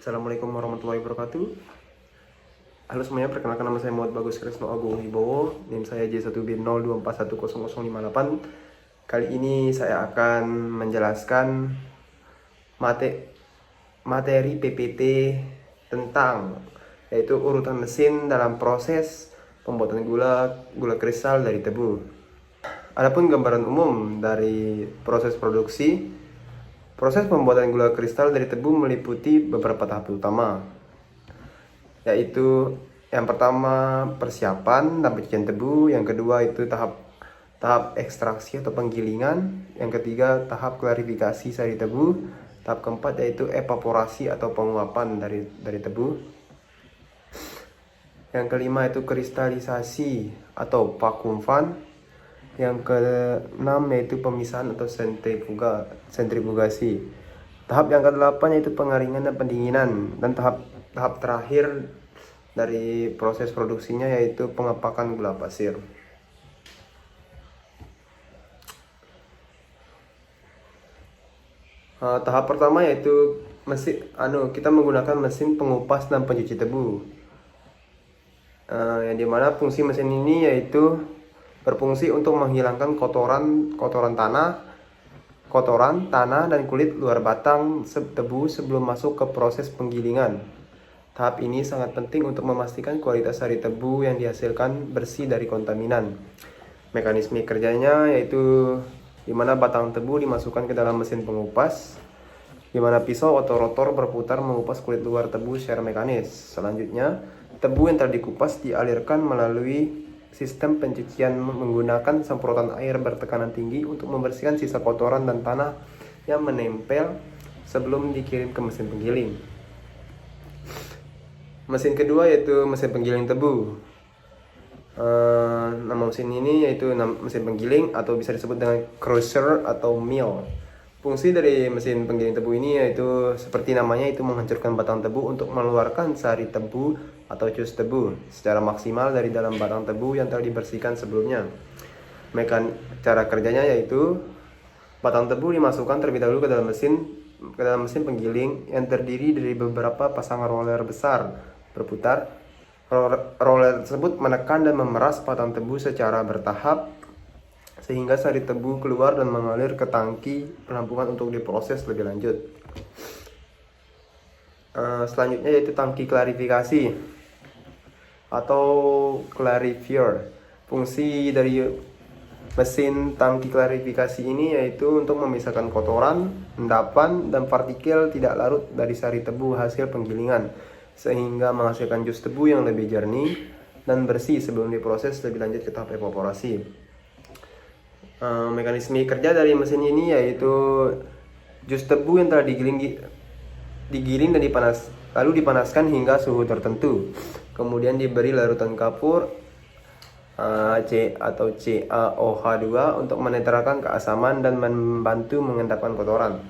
Assalamualaikum warahmatullahi wabarakatuh. Halo semuanya, perkenalkan nama saya Muhammad Bagus Krisno Agung Wibowo, NIM saya J1B02410058. Kali ini saya akan menjelaskan materi PPT tentang yaitu urutan mesin dalam proses pembuatan gula kristal dari tebu. Adapun gambaran umum dari proses produksi. Proses pembuatan gula kristal dari tebu meliputi beberapa tahap utama, yaitu yang pertama persiapan dan pencucian tebu, yang kedua itu tahap ekstraksi atau penggilingan, yang ketiga tahap klarifikasi sari tebu, tahap keempat yaitu evaporasi atau penguapan dari tebu, yang kelima itu kristalisasi atau vacuum fan, yang keenam yaitu pemisahan atau sentrifugasi. Tahap yang ke-8 yaitu pengaringan dan pendinginan, dan tahap terakhir dari proses produksinya yaitu pengepakan gula pasir. Tahap pertama yaitu kita menggunakan mesin pengupas dan pencuci tebu. Yang dimana fungsi mesin ini yaitu berfungsi untuk menghilangkan kotoran tanah dan kulit luar batang tebu sebelum masuk ke proses penggilingan. Tahap ini sangat penting untuk memastikan kualitas sari tebu yang dihasilkan bersih dari kontaminan. Mekanisme kerjanya yaitu di mana batang tebu dimasukkan ke dalam mesin pengupas, di mana pisau atau rotor berputar mengupas kulit luar tebu secara mekanis. Selanjutnya, tebu yang telah dikupas dialirkan melalui sistem pencucian menggunakan semprotan air bertekanan tinggi untuk membersihkan sisa kotoran dan tanah yang menempel sebelum dikirim ke mesin penggiling. Mesin kedua yaitu mesin penggiling tebu. Nama mesin ini yaitu mesin penggiling atau bisa disebut dengan crusher atau mill. Fungsi dari mesin penggiling tebu ini yaitu seperti namanya, itu menghancurkan batang tebu untuk mengeluarkan sari tebu atau cus tebu secara maksimal dari dalam batang tebu yang telah dibersihkan sebelumnya. Cara kerjanya yaitu batang tebu dimasukkan terlebih dahulu ke dalam mesin penggiling yang terdiri dari beberapa pasangan roller besar berputar. Roller tersebut menekan dan memeras batang tebu secara bertahap sehingga sari tebu keluar dan mengalir ke tangki penampungan untuk diproses lebih lanjut. Selanjutnya yaitu tangki klarifikasi atau clarifier. Fungsi dari mesin tangki klarifikasi ini yaitu untuk memisahkan kotoran, endapan, dan partikel tidak larut dari sari tebu hasil penggilingan, sehingga menghasilkan jus tebu yang lebih jernih dan bersih sebelum diproses lebih lanjut ke tahap evaporasi. Mekanisme kerja dari mesin ini yaitu jus tebu yang telah digiling dan lalu dipanaskan hingga suhu tertentu, kemudian diberi larutan kapur atau CaOH2 untuk menetralkan keasaman dan membantu mengendapkan kotoran.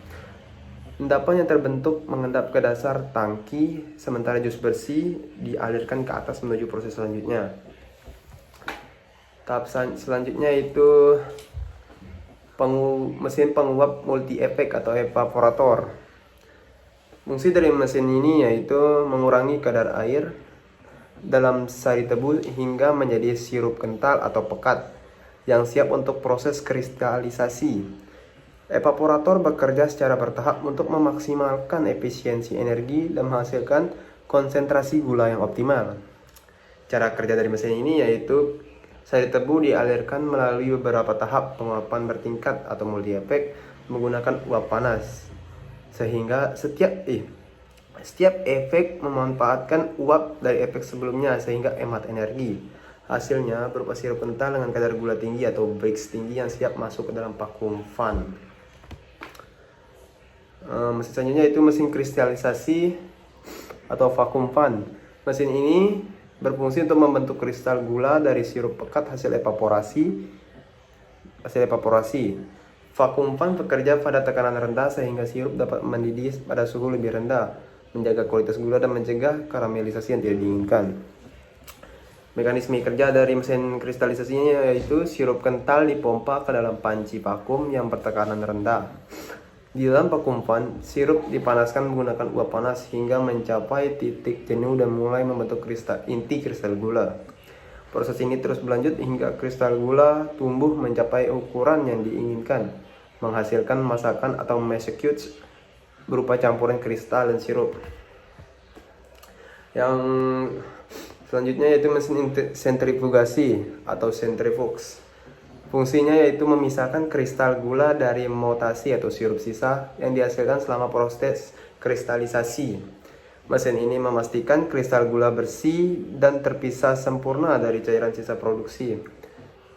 Endapan yang terbentuk mengendap ke dasar tangki, sementara jus bersih dialirkan ke atas menuju proses selanjutnya. Tahap selanjutnya itu mesin penguap multi efek atau evaporator. Fungsi dari mesin ini yaitu mengurangi kadar air dalam sari tebu hingga menjadi sirup kental atau pekat yang siap untuk proses kristalisasi. Evaporator bekerja secara bertahap untuk memaksimalkan efisiensi energi dan menghasilkan konsentrasi gula yang optimal. Cara kerja dari mesin ini yaitu sari tebu dialirkan melalui beberapa tahap penguapan bertingkat atau multi efek menggunakan uap panas, sehingga setiap efek memanfaatkan uap dari efek sebelumnya sehingga hemat energi. Hasilnya berupa sirup kental dengan kadar gula tinggi atau Brix tinggi yang siap masuk ke dalam vacuum fan. Mesin selanjutnya itu mesin kristalisasi atau vacuum fan. Mesin ini berfungsi untuk membentuk kristal gula dari sirup pekat hasil evaporasi. Vacuum fan bekerja pada tekanan rendah sehingga sirup dapat mendidih pada suhu lebih rendah, menjaga kualitas gula dan mencegah karamelisasi yang tidak diinginkan. Mekanisme kerja dari mesin kristalisasinya yaitu sirup kental dipompa ke dalam panci vakum yang bertekanan rendah. Di dalam vacuum fan, sirup dipanaskan menggunakan uap panas hingga mencapai titik jenuh dan mulai membentuk inti kristal gula. Proses ini terus berlanjut hingga kristal gula tumbuh mencapai ukuran yang diinginkan, menghasilkan masakan atau mash cubes berupa campuran kristal dan sirup. Yang selanjutnya yaitu mesin sentrifugasi atau centrifuge. Fungsinya yaitu memisahkan kristal gula dari mutasi atau sirup sisa yang dihasilkan selama proses kristalisasi. Mesin ini memastikan kristal gula bersih dan terpisah sempurna dari cairan sisa produksi.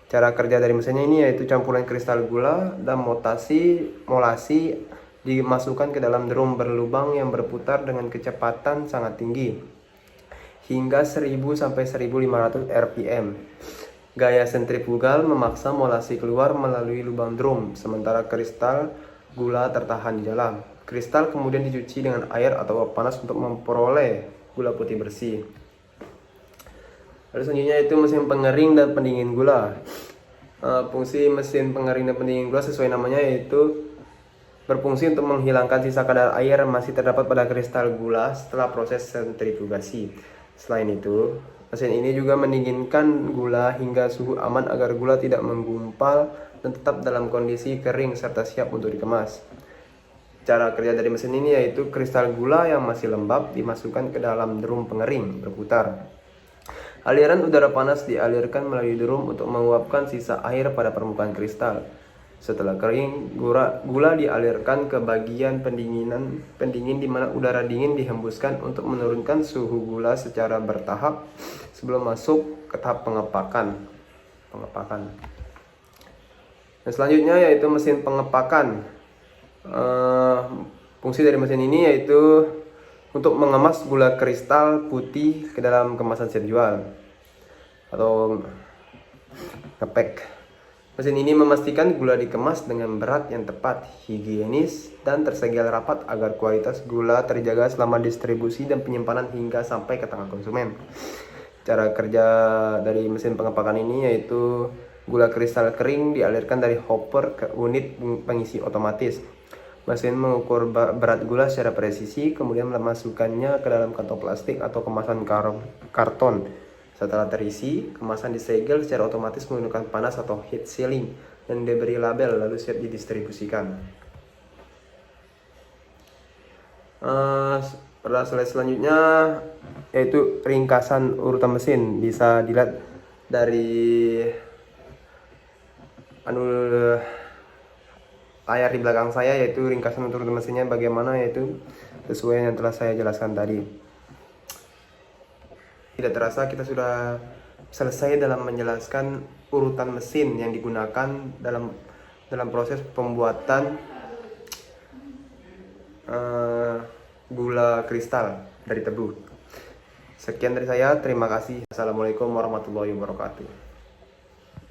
Cara kerja dari mesinnya ini yaitu campuran kristal gula dan molasi dimasukkan ke dalam drum berlubang yang berputar dengan kecepatan sangat tinggi hingga 1000 sampai 1500 rpm. Gaya sentrifugal memaksa molasi keluar melalui lubang drum, sementara kristal gula tertahan di dalam. Kristal kemudian dicuci dengan air atau uap panas untuk memperoleh gula putih bersih. Lalu selanjutnya itu mesin pengering dan pendingin gula. Fungsi mesin pengering dan pendingin gula sesuai namanya yaitu berfungsi untuk menghilangkan sisa kadar air yang masih terdapat pada kristal gula setelah proses sentrifugasi. Selain itu, mesin ini juga mendinginkan gula hingga suhu aman agar gula tidak menggumpal dan tetap dalam kondisi kering serta siap untuk dikemas. Cara kerja dari mesin ini yaitu kristal gula yang masih lembab dimasukkan ke dalam drum pengering berputar. Aliran udara panas dialirkan melalui drum untuk menguapkan sisa air pada permukaan kristal. Setelah kering, gula dialirkan ke bagian pendingin di mana udara dingin dihembuskan untuk menurunkan suhu gula secara bertahap sebelum masuk ke tahap pengepakan. Dan selanjutnya yaitu mesin pengepakan. Fungsi dari mesin ini yaitu untuk mengemas gula kristal putih ke dalam kemasan siap jual atau ngepack. Mesin ini memastikan gula dikemas dengan berat yang tepat, higienis, dan tersegel rapat agar kualitas gula terjaga selama distribusi dan penyimpanan hingga sampai ke tangan konsumen. Cara kerja dari mesin pengepakan ini yaitu gula kristal kering dialirkan dari hopper ke unit pengisi otomatis. Mesin mengukur berat gula secara presisi, kemudian memasukkannya ke dalam kantong plastik atau kemasan karton. Setelah terisi, kemasan disegel secara otomatis menggunakan panas atau heat sealing dan diberi label lalu siap didistribusikan. Pada slide selanjutnya yaitu ringkasan urutan mesin, bisa dilihat dari layar di belakang saya yaitu ringkasan untuk urutan mesinnya bagaimana, yaitu sesuai yang telah saya jelaskan tadi. Tidak terasa kita sudah selesai dalam menjelaskan urutan mesin yang digunakan dalam proses pembuatan gula kristal dari tebu. Sekian dari saya, terima kasih. Assalamualaikum warahmatullahi wabarakatuh.